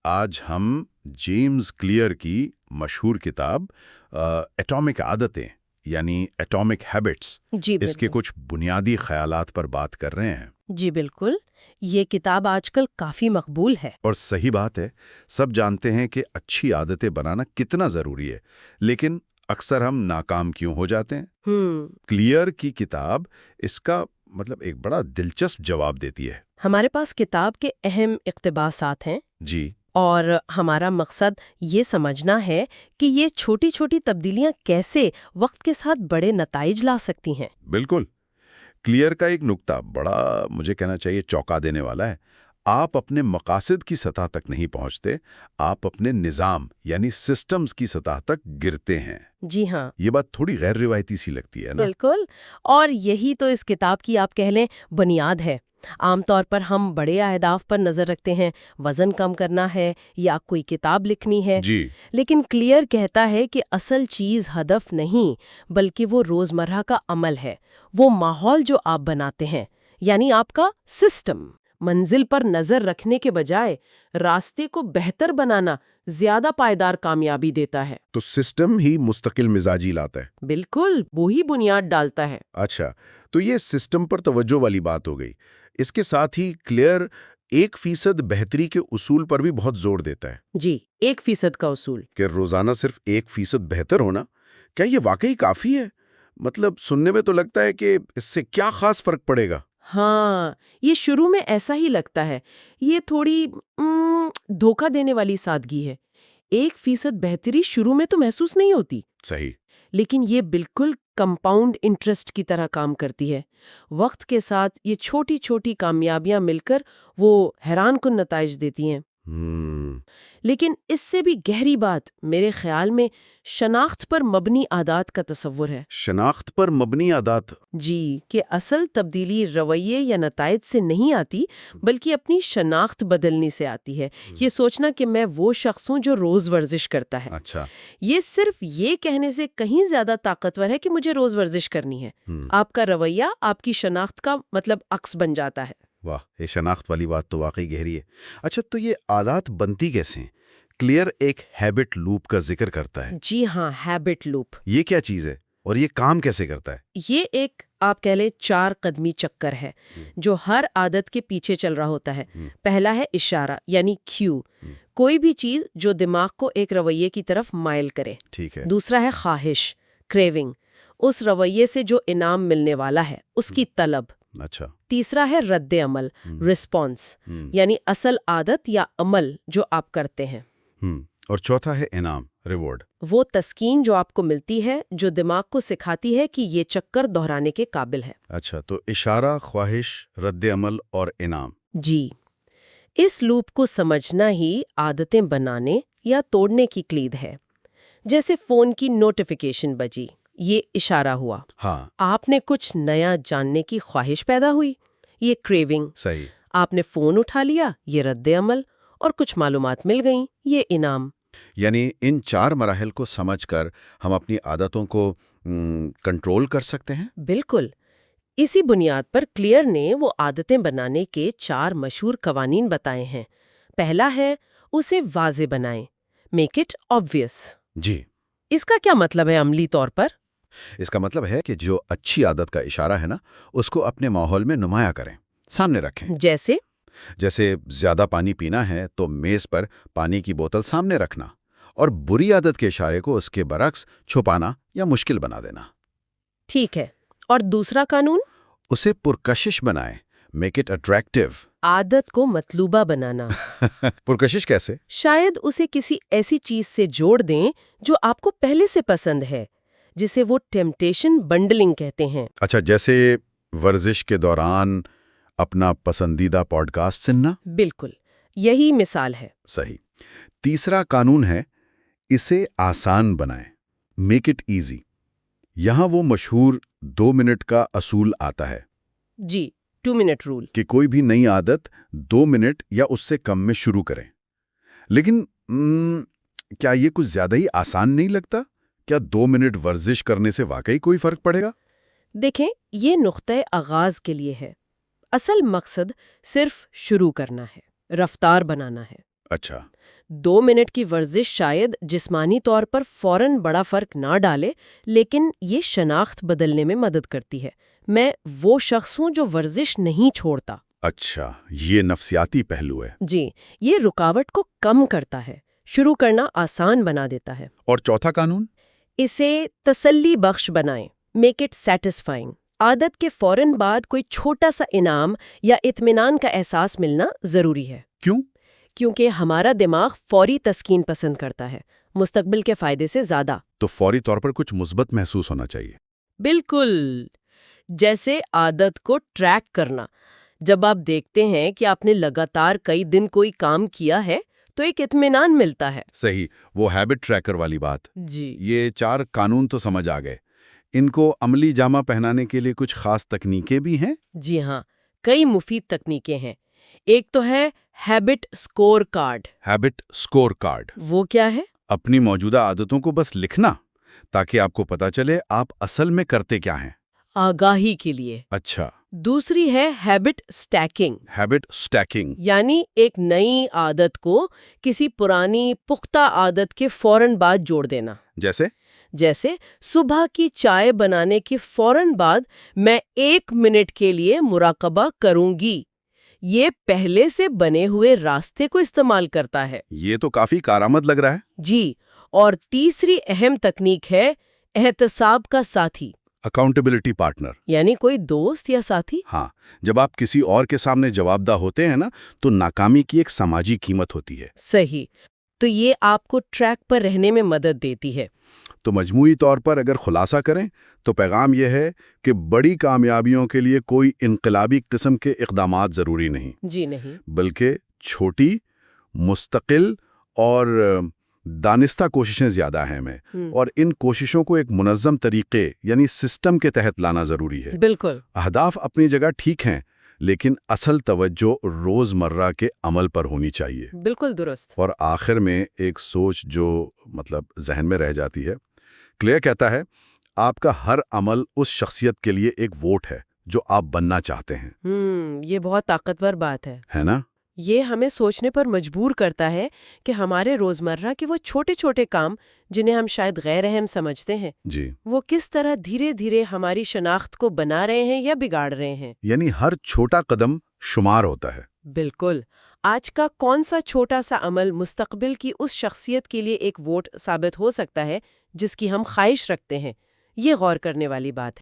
آج ہم James clear کی مشہور کتاب ایٹامک عادتیں یعنی ایٹامک ہیبٹس جی اس کے بالکل کچھ بنیادی خیالات پر بات کر رہے ہیں۔ جی بالکل، یہ کتاب آج کل کافی مقبول ہے۔ اور صحیح بات ہے، سب جانتے ہیں کہ اچھی عادتیں بنانا کتنا ضروری ہے، لیکن اکثر ہم ناکام کیوں ہو جاتے ہیں؟ کلیئر کی کتاب اس کا ایک بڑا دلچسپ جواب دیتی ہے۔ ہمارے پاس کتاب کے اہم اقتباسات ہیں جی اور ہمارا مقصد یہ سمجھنا ہے کہ یہ چھوٹی چھوٹی تبدیلیاں کیسے وقت کے ساتھ بڑے نتائج لا سکتی ہیں۔ بالکل، کلیئر کا ایک نکتہ بڑا مجھے کہنا چاہیے چونکا دینے والا ہے۔ آپ اپنے مقاصد کی سطح تک نہیں پہنچتے، آپ اپنے نظام یعنی سسٹمز کی سطح تک گرتے ہیں۔ جی ہاں، یہ بات تھوڑی غیر روایتی سی لگتی ہے نا؟ بالکل، اور یہی تو اس کتاب کی آپ کہہ لیں بنیاد ہے۔ عام طور پر ہم بڑے اہداف پر نظر رکھتے ہیں، وزن کم کرنا ہے یا کوئی کتاب لکھنی ہے، جی لیکن کلیئر کہتا ہے کہ اصل چیز ہدف نہیں بلکہ وہ روزمرہ کا عمل ہے، وہ ماحول جو آپ بناتے ہیں، یعنی آپ کا سسٹم۔ منزل پر نظر رکھنے کے بجائے راستے کو بہتر بنانا زیادہ پائیدار کامیابی دیتا ہے۔ تو سسٹم ہی مستقل مزاجی لاتا ہے۔ بالکل، وہی بنیاد ڈالتا ہے۔ اچھا، تو یہ سسٹم پر توجہ والی بات ہو گئی۔ اس کے ساتھ ہی کلیئر 1% بہتری کے اصول پر بھی بہت زور دیتا ہے جی، 1% کا اصول۔ کہ روزانہ صرف 1% بہتر ہونا، کیا یہ واقعی کافی ہے؟ سننے میں تو لگتا ہے کہ اس سے کیا خاص فرق پڑے گا؟ ہاں، یہ شروع میں ایسا ہی لگتا ہے۔ یہ تھوڑی دھوکہ دینے والی سادگی ہے۔ 1% بہتری شروع میں تو محسوس نہیں ہوتی، صحیح۔ لیکن یہ بالکل کمپاؤنڈ انٹرسٹ کی طرح کام کرتی ہے۔ وقت کے ساتھ یہ چھوٹی چھوٹی کامیابیاں مل کر وہ حیران کن نتائج دیتی ہیں۔ لیکن اس سے بھی گہری بات میرے خیال میں شناخت پر مبنی عادات کا تصور ہے۔ شناخت پر مبنی عادات؟ جی، کہ اصل تبدیلی رویے یا نتائج سے نہیں آتی بلکہ اپنی شناخت بدلنے سے آتی ہے۔ یہ سوچنا کہ میں وہ شخص ہوں جو روز ورزش کرتا ہے، اچھا، یہ صرف یہ کہنے سے کہیں زیادہ طاقتور ہے کہ مجھے روز ورزش کرنی ہے۔ آپ کا رویہ آپ کی شناخت کا عکس بن جاتا ہے۔ واہ، یہ شناخت والی بات تو واقعی گہری ہے۔ اچھا، تو یہ عادات بنتی کیسے ہیں؟ کلیئر ایک ہیبٹ لوپ کا ذکر کرتا ہے۔ جی ہاں، ہیبٹ لوپ۔ یہ کیا چیز ہے اور یہ کام کیسے کرتا ہے؟ یہ ایک آپ کہہ لیں 4 قدمی چکر ہے جو ہر عادت کے پیچھے چل رہا ہوتا ہے۔ پہلا ہے اشارہ یعنی کیو، کوئی بھی چیز جو دماغ کو ایک رویے کی طرف مائل کرے۔ ٹھیک ہے۔ دوسرا ہے خواہش، کریونگ، اس رویے سے جو انعام ملنے والا ہے اس کی طلب۔ اچھا۔ تیسرا ہے رد عمل، رسپانس، یعنی اصل عادت یا عمل جو آپ کرتے ہیں۔ اور چوتھا ہے انعام، ریوارڈ، وہ تسکین جو آپ کو ملتی ہے جو دماغ کو سکھاتی ہے کہ یہ چکر دہرانے کے قابل ہے۔ اچھا، تو اشارہ، خواہش، رد عمل اور انعام۔ جی، اس لوپ کو سمجھنا ہی عادتیں بنانے یا توڑنے کی کلید ہے۔ جیسے فون کی نوٹیفیکیشن بجی، یہ اشارہ ہوا۔ ہاں، آپ نے کچھ نیا جاننے کی خواہش پیدا ہوئی، یہ کریونگ۔ صحیح۔ آپ نے فون اٹھا لیا، یہ رد عمل، اور کچھ معلومات مل گئیں، یہ انعام۔ یعنی ان 4 مراحل کو سمجھ کر ہم اپنی عادتوں کو کنٹرول کر سکتے ہیں؟ بالکل، اسی بنیاد پر کلیئر نے وہ عادتیں بنانے کے 4 مشہور قوانین بتائے ہیں۔ پہلا ہے اسے واضح بنائیں، میک اٹ obvious۔ جی، اس کا کیا مطلب ہے عملی طور پر؟ اس کا مطلب ہے کہ جو اچھی عادت کا اشارہ ہے نا، اس کو اپنے ماحول میں نمایاں کریں، سامنے رکھیں۔ جیسے زیادہ پانی پینا ہے تو میز پر پانی کی بوتل سامنے رکھنا، اور بری عادت کے اشارے کو اس کے برعکس چھپانا یا مشکل بنا دینا۔ ٹھیک ہے، اور دوسرا قانون؟ اسے پرکشش بنائیں، میک اٹ اٹریکٹیو۔ عادت کو مطلوبہ بنانا۔ پرکشش کیسے؟ شاید اسے کسی ایسی چیز سے جوڑ دیں جو آپ کو پہلے سے پسند ہے، جسے وہ ٹیمپٹیشن بنڈلنگ کہتے ہیں۔ اچھا، جیسے ورزش کے دوران اپنا پسندیدہ پوڈ کاسٹ سننا؟ بالکل، یہی مثال ہے۔ صحیح۔ تیسرا قانون ہے اسے آسان بنائیں، میک اٹ ایزی۔ یہاں وہ مشہور 2 منٹ کا اصول آتا ہے۔ جی، 2 منٹ رول۔ کہ کوئی بھی نئی عادت 2 منٹ یا اس سے کم میں شروع کریں۔ لیکن کیا یہ کچھ زیادہ ہی آسان نہیں لگتا؟ کیا 2 منٹ ورزش کرنے سے واقعی کوئی فرق پڑے گا؟ دیکھیں، یہ نقطۂ آغاز کے لیے ہے۔ اصل مقصد صرف شروع کرنا ہے، رفتار بنانا ہے۔ اچھا۔ 2 منٹ کی ورزش شاید جسمانی طور پر فوراً بڑا فرق نہ ڈالے، لیکن یہ شناخت بدلنے میں مدد کرتی ہے۔ میں وہ شخص ہوں جو ورزش نہیں چھوڑتا۔ اچھا، یہ نفسیاتی پہلو ہے۔ جی، یہ رکاوٹ کو کم کرتا ہے، شروع کرنا آسان بنا دیتا ہے۔ اور چوتھا قانون؟ اسے تسلی بخش بنائیں، میک اٹ سیٹسفائنگ۔ عادت کے فوراً بعد کوئی چھوٹا سا انعام یا اطمینان کا احساس ملنا ضروری ہے۔ کیوں؟ کیونکہ ہمارا دماغ فوری تسکین پسند کرتا ہے، مستقبل کے فائدے سے زیادہ۔ تو فوری طور پر کچھ مثبت محسوس ہونا چاہیے۔ بالکل، جیسے عادت کو ٹریک کرنا۔ جب آپ دیکھتے ہیں کہ آپ نے لگاتار کئی دن کوئی کام کیا ہے تو ایک اطمینان ملتا ہے۔ صحیح، وہ ہیبٹ ٹریکر والی بات۔ جی، یہ 4 قانون تو سمجھ آ گئے۔ ان کو عملی جامہ پہنانے کے لیے کچھ خاص تکنیکیں بھی ہیں؟ جی ہاں، کئی مفید تکنیکیں ہیں۔ ایک تو ہے habit score card. Habit score card وہ کیا ہے؟ اپنی موجودہ عادتوں کو بس لکھنا تاکہ آپ کو پتا چلے آپ اصل میں کرتے کیا ہیں۔ آگاہی کے لیے۔ اچھا، دوسری ہے ہیبٹ سٹیکنگ۔ ہیبٹ سٹیکنگ یعنی ایک نئی عادت کو کسی پرانی پختہ عادت کے فوراً بعد جوڑ دینا۔ جیسے صبح کی چائے بنانے کے فوراً بعد میں 1 منٹ کے لیے مراقبہ کروں گی۔ یہ پہلے سے بنے ہوئے راستے کو استعمال کرتا ہے۔ یہ تو کافی کارآمد لگ رہا ہے۔ جی، اور تیسری اہم تکنیک ہے احتساب کا ساتھی۔ اکاؤنٹیبلٹی پارٹنر، یعنی کوئی دوست یا ساتھی۔ ہاں، جب آپ کسی اور کے سامنے جواب دہ ہوتے ہیں نا تو ناکامی کی ایک سماجی قیمت ہوتی ہے۔ صحیح، تو یہ آپ کو ٹریک پر رہنے میں مدد دیتی ہے۔ تو مجموعی طور پر اگر خلاصہ کریں تو پیغام یہ ہے کہ بڑی کامیابیوں کے لیے کوئی انقلابی قسم کے اقدامات ضروری نہیں۔ جی نہیں، بلکہ چھوٹی، مستقل اور دانستہ کوششیں زیادہ اہم ہیں، اور ان کوششوں کو ایک منظم طریقے یعنی سسٹم کے تحت لانا ضروری ہے۔ بالکل، اہداف اپنی جگہ ٹھیک ہیں، لیکن اصل توجہ روزمرہ کے عمل پر ہونی چاہیے۔ بالکل درست۔ اور آخر میں ایک سوچ جو ذہن میں رہ جاتی ہے، کلیئر کہتا ہے آپ کا ہر عمل اس شخصیت کے لیے ایک ووٹ ہے جو آپ بننا چاہتے ہیں۔ یہ بہت طاقتور بات ہے نا؟ یہ ہمیں سوچنے پر مجبور کرتا ہے کہ ہمارے روزمرہ کے وہ چھوٹے چھوٹے کام جنہیں ہم شاید غیر اہم سمجھتے ہیں، جی، وہ کس طرح دھیرے دھیرے ہماری شناخت کو بنا رہے ہیں یا بگاڑ رہے ہیں۔ یعنی ہر چھوٹا قدم شمار ہوتا ہے۔ بالکل، آج کا کون سا چھوٹا سا عمل مستقبل کی اس شخصیت کے لیے ایک ووٹ ثابت ہو سکتا ہے جس کی ہم خواہش رکھتے ہیں، یہ غور کرنے والی بات ہے۔